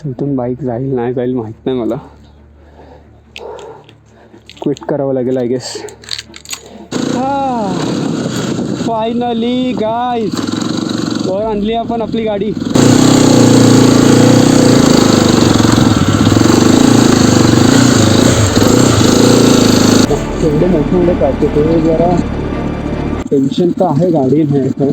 इथून बाईक जाईल नाही जाईल माहीत नाही मला. क्विट करावं लागेल आय गेस. फायनली गाईज वर आणली आपण आपली गाडी. एवढे मोठे पाहिजे ते जरा टेन्शन तर आहे गाडी न्यायचं.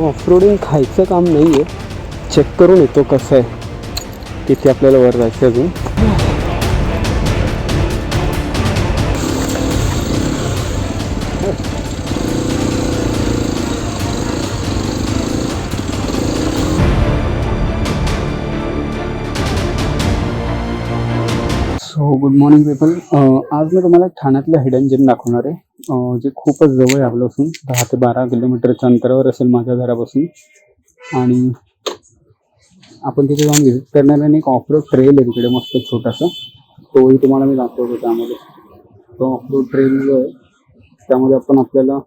ऑफरोडिंग खायचं काम नाही आहे. चेक करून येतो कसं आहे. तिथे आपल्याला वर जायचं अजून. So good morning people. आज मी तुम्हाला ठाण्यातलं हिडन जेम दाखवणार आहे. जे खूपच जवळ आहे आपल्यापासून. 10 ते 12 किलोमीटरच्या अंतरावर असेल माझ्या घरापासून. आणि आपण तिथे जाऊन व्हिजिट करणार आहे. एक ऑफरोड ट्रेल आहे तिकडे मस्त छोटासा. तोही तुम्हाला मी दाखवतो. त्यामध्ये तो ऑफरोड ट्रेल जो आहे त्यामध्ये आपण आपल्याला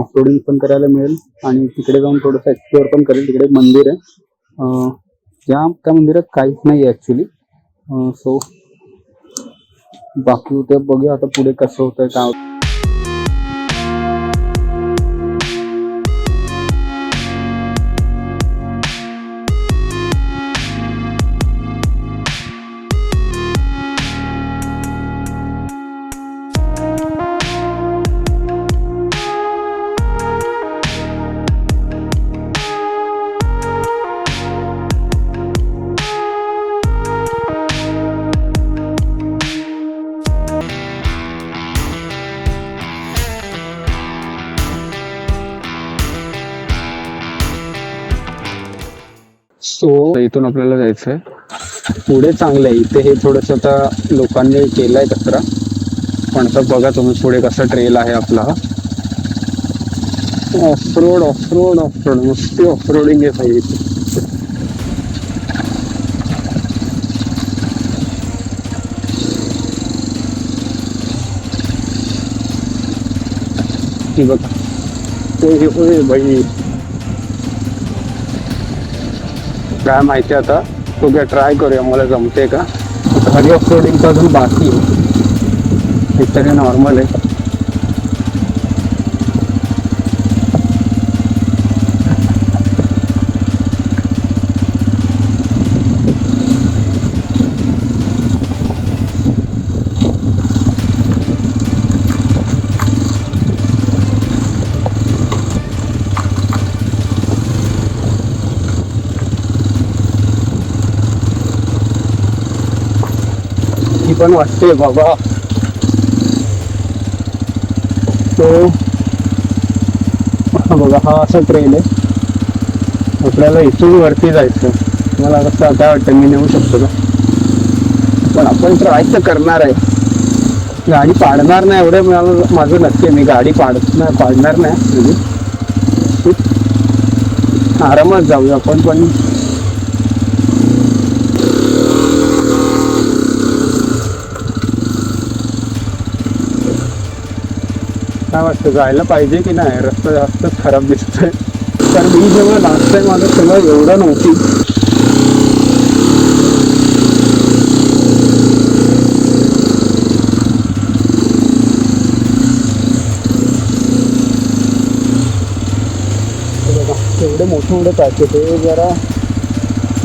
ऑफरोडिंग पण करायला मिळेल आणि तिकडे जाऊन थोडंसं एक्सप्लोअर पण करेल. तिकडे मंदिर आहे. त्या मंदिरात काहीच नाही आहे ॲक्च्युली. सो बाकी ते बघूया आता पुढे कसं होतंय काय. सो इथून आपल्याला जायचं आहे पुढे. चांगलं आहे इथे. हे थोडंसं आता लोकांनी केलं आहे कचरा. पण आता बघा तुम्ही पुढे कसा ट्रेल आहे आपला. ऑफरोड ऑफरोड ऑफरोड नुसती ऑफरोडिंग आहे भाई इथे. बघा ते भाई काय माहिती आता. तो काय ट्राय करूया मला जमते का. खाली ऑफरोडिंगचं अजून बाकी आहे. इतरी नॉर्मल आहे. पण वाटते बाबा. तो बघा हा असा ट्रेल आहे. आपल्याला इथून वरती जायचं. मला कसं काय वाटतं मी नेऊ शकतो का. पण आपण ट्राय तर करणार आहे. गाडी पाडणार नाही एवढं मला माझं नक्की. मी गाडी पाडणार नाही म्हणजे आरामात जाऊया आपण. पण काय वाटतं जायला पाहिजे की नाही. रस्ता जास्तच खराब दिसतोय. कारण मी जेव्हा लास्ट टाइम माझं तेव्हा एवढं नव्हती. एवढे मोठे पाहिजे ते जरा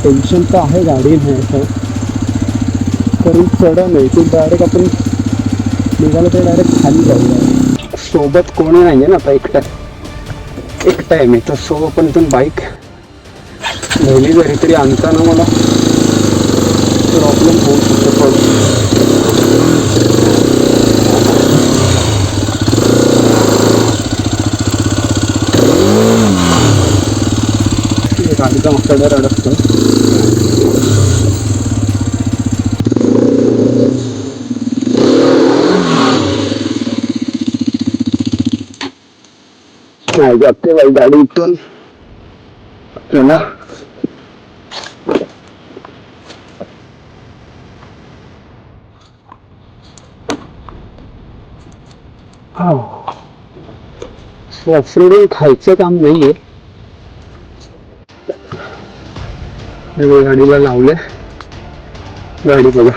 टेन्शन तर आहे गाडी न्यायचं. कारण चढण आहे ते डायरेक्ट आपण निघालं तर डायरेक्ट खाली जाऊया. सोबत कोणी नाहीये ना आता. एकटा आहे मी तर. सो आपण इथून बाईक नेहमी जरी तरी आणताना मला प्रॉब्लेम होऊ शकतो. गाडीचा मागचा डर अडकतो. नाही जाते बाई गाडी इथून. चला ऑफरोडिंग खायचं काम नाहीये. गाडीला लावलंय, गाडी बघा.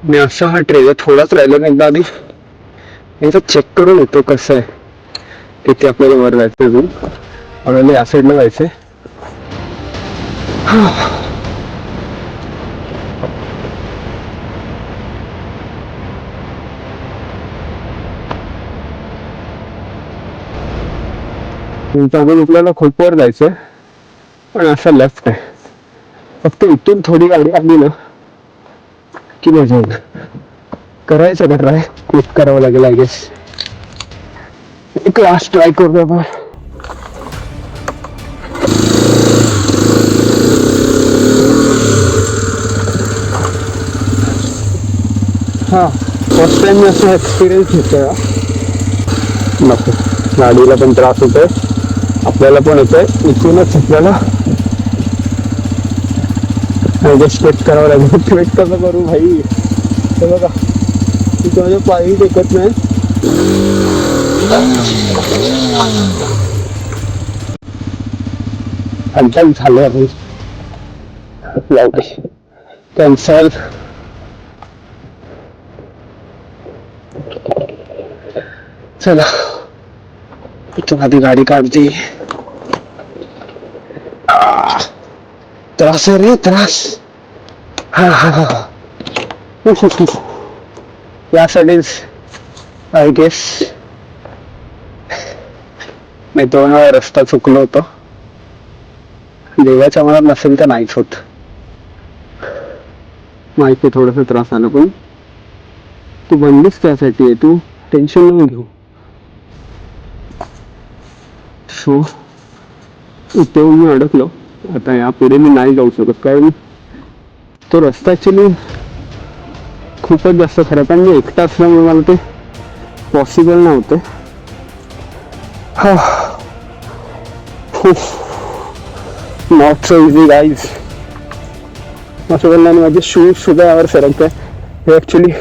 मी असा हा ट्रेलर थोडाच राहिला ना, एकदा आधी एकदा चेक करून येतो कसं आहे. तिथे आपल्याला वर जायचं, अजून आपल्याला या साईडला जायचंय. अजून आपल्याला खूप वर जायचंय, पण असं लेफ्ट आहे. फक्त इथून थोडी गाडी आली ना की मजा येईल. करायचं का ट्राय? क्लिक करावं लागेल आय गेस. एक लास्ट ट्राय करूया आपण. हा, फर्स्ट टाइम मी असं एक्सपिरियन्स घेतोय. नको, गाडीला पण त्रास होतोय, आपल्याला पण होतोय. इथूनच आपल्याला क्लिक करावं लागेल. क्लिक कसं करू भाई? हे बघा, तिथे माझे पायही टेकत नाही. कॅन्सल झालं आहे, कॅन्सल. चला, इथून आधी गाडी काढते. त्रास आहे रे, त्रास. हा हा हा, यासाठीच आय गेस मी 2 वेळा रस्ता चुकलो होतो. देवाच्या मनात नसेल तर नाहीच होत. माहिती थोडस त्रास आला, पण तू बनलीस त्यासाठी आहे. तू टेन्शन न घेऊ. सो इथे मी अडकलो. आता यापुढे मी नाही जाऊ शकत, कारण तो रस्ता ऍक्च्युली खूपच जास्त खराब आहे. मी एकटा असल्यामुळे मला ते पॉसिबल नव्हते. Not so easy guys. असं बोललं, आणि माझे शूज सुद्धा यावर सरकते. हे ऍक्च्युली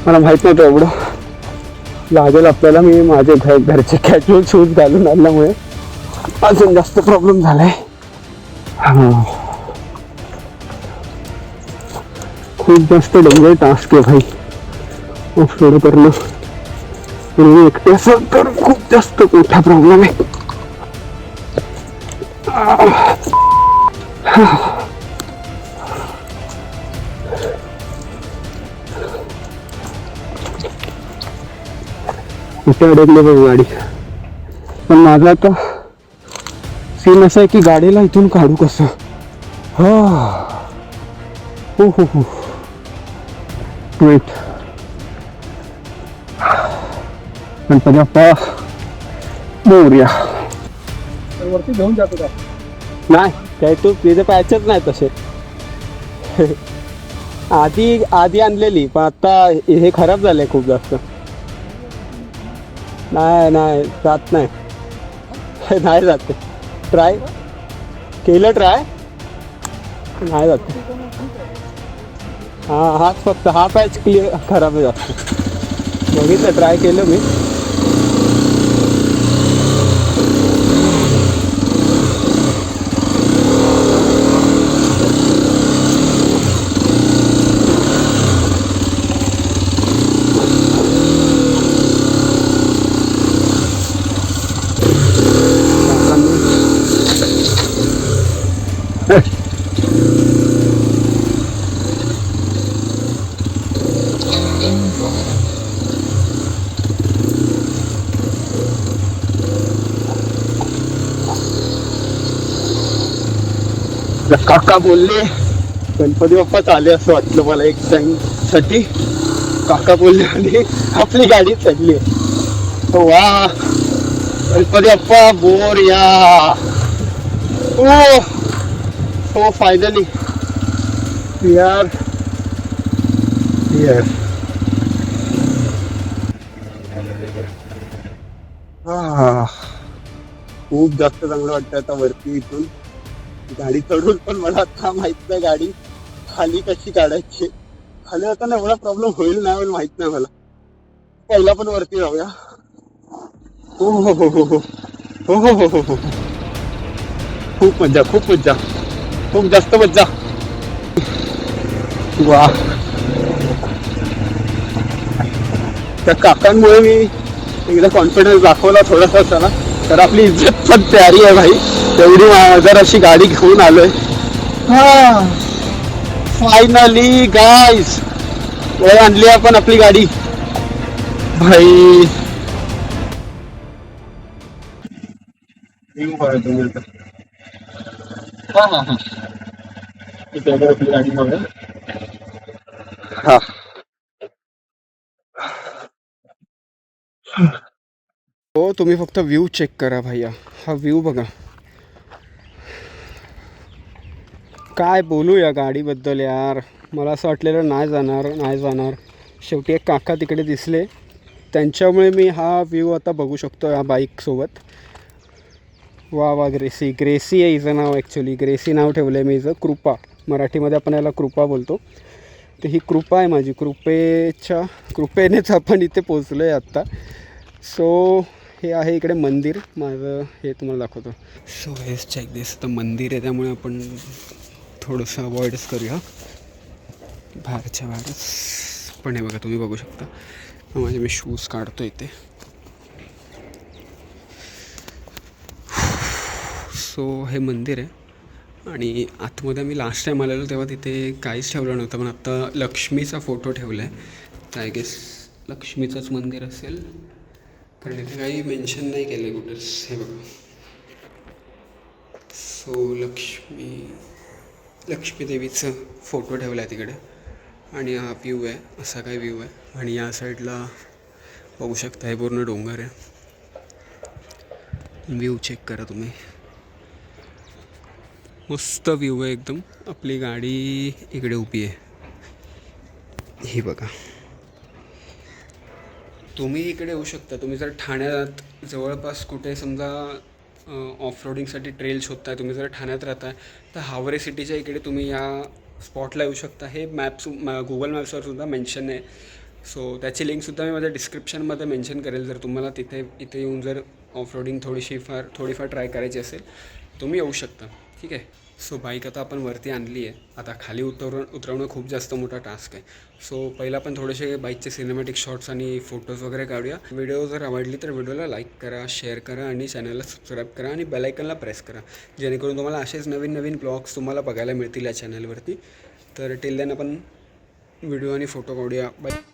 मला माहित नव्हतं एवढं लागेल आपल्याला. मी माझे घरचे कॅज्युअल शूज घालून आल्यामुळे अजून जास्त प्रॉब्लेम झालाय. खूप जास्त डेंजर टास्क आहे भाई ऑफ रोड करणं. तुम्ही एकटे असाल तर खूप जास्त मोठा प्रॉब्लेम आहे. इथे अडकले बघ गाडी. पण माझा आता सीन असा आहे की गाडीला इथून काढू कसं. हो हो हो, वेट. गणपती बाप्पा मोरया. वरती घेऊन जातो का? नाही, काय तू तिथे पॅचच नाही तसे. आधी आणलेली, पण आता हे खराब झालंय खूप जास्त. नाही जात नाही. नाही जाते. ट्राय केलं, ट्राय नाही जात. हाच फक्त हा पॅच क्लिअर खराब आहे जास्त. बघितलं, ट्राय केलं मी. काका बोलले गणपती बाप्पाच आले असं वाटलं मला एक टाइम साठी. काका बोलले आणि आपली गाडी चढली. वा, गणपती बाप्पा मोरया. ओ फायनली यार यार. खूप जास्त चांगलं वाटतं आता वरती इथून गाडी चढून. पण मला आता माहित नाही गाडी खाली कशी काढायची. खाली आता एवढा प्रॉब्लेम होईल नाही होईल माहित नाही मला. पहिला पण वरती जाऊया. हो हो हो हो हो हो हो हो हो हो. खूप मज्जा, खूप मज्जा, खूप जास्त मज्जा. वा, त्या काकांमुळे मी एकदा कॉन्फिडन्स दाखवला थोडासा चला. तर आपली इज्जत पण प्यारी आहे भाई, तेवढी जर अशी गाडी घेऊन आलोय. हा, फायनली गाईज वर आणली आपण आपली गाडी भाई. हा हा हा, इथे आपली गाडी बघा. हा, हो तुम्ही फक्त व्ह्यू चेक करा भैया. हा व्ह्यू बघा. काय बोलू या गाडीबद्दल यार. मला असं वाटलेलं नाही जाणार. शेवटी एक काका तिकडे दिसले, त्यांच्यामुळे मी हा व्ह्यू आता बघू शकतो या बाईकसोबत. वा वा, ग्रेसी आहे हिचं नाव. ॲक्च्युली ग्रेसी नाव ठेवलं आहे मी हिचं. कृपा, मराठीमध्ये आपण याला कृपा बोलतो. तर ही कृपा आहे माझी. कृपेनेच आपण इथे पोचलो आहे आत्ता. सो हे आहे इकडे मंदिर माझं, हे तुम्हाला दाखवतो. सो हेच चेक दिस, तर मंदिर आहे त्यामुळे आपण थोडंसं अवॉइडच करूया बाहेरच्या बाहेरच. पण हे बघा, तुम्ही बघू शकता माझे मी शूज काढतो इथे. सो हे मंदिर आहे आणि आतमध्ये मी लास्ट टाईम आलेलो तेव्हा तिथे काहीच ठेवलं नव्हतं, पण आत्ता लक्ष्मीचा फोटो ठेवला आहे. तर आय गेस लक्ष्मीचंच मंदिर असेल, कारण इथे काही मेन्शन नाही केलं आहे कुठंच. हे बघा, सो लक्ष्मी देवीचं फोटो ठेवला आहे तिकडे. आणि हा व्ह्यू आहे, असा काय व्ह्यू आहे. आणि या साईडला बघू शकता हे पूर्ण डोंगर आहे. व्ह्यू चेक करा तुम्ही, मस्त व्ह्यू आहे एकदम. आपली गाडी इकडे उभी आहे, ही बघा. तुम्ही इकडे येऊ शकता. तुम्ही जर ठाण्यात जवळपास कुठे समजा ऑफ रोडिंगसाठी ट्रेल शोधताय, तुम्ही जर ठाण्यात राहताय, तर हावरे सिटीच्या इकडे तुम्ही या स्पॉटला येऊ शकता. हे गुगल मॅप्सवर सुद्धा मेन्शन आहे. सो त्याची लिंकसुद्धा मी माझ्या डिस्क्रिप्शनमध्ये मेन्शन करेल. जर तुम्हाला इथे येऊन जर ऑफ रोडिंग थोडीफार ट्राय करायची असेल, तुम्ही येऊ शकता. ठीक आहे. सो बाईक आता आपण वरती आणली आहे. आता खाली उतरवणं खूप जास्त मोठा टास्क आहे. सो पहिला आपण थोडेसे बाईकचे सिनेमॅटिक शॉट्स आणि फोटोज वगैरे काढूया. व्हिडिओ जर आवडली तर व्हिडिओला लाईक करा, शेअर करा आणि चॅनलला सबस्क्राईब करा आणि बेल आयकनला प्रेस करा, जेणेकरून तुम्हाला असेच नवीन ब्लॉग्स तुम्हाला बघायला मिळतील या चॅनलवरती. तर टिल देन आपण व्हिडिओ आणि फोटो काढूया. बाय.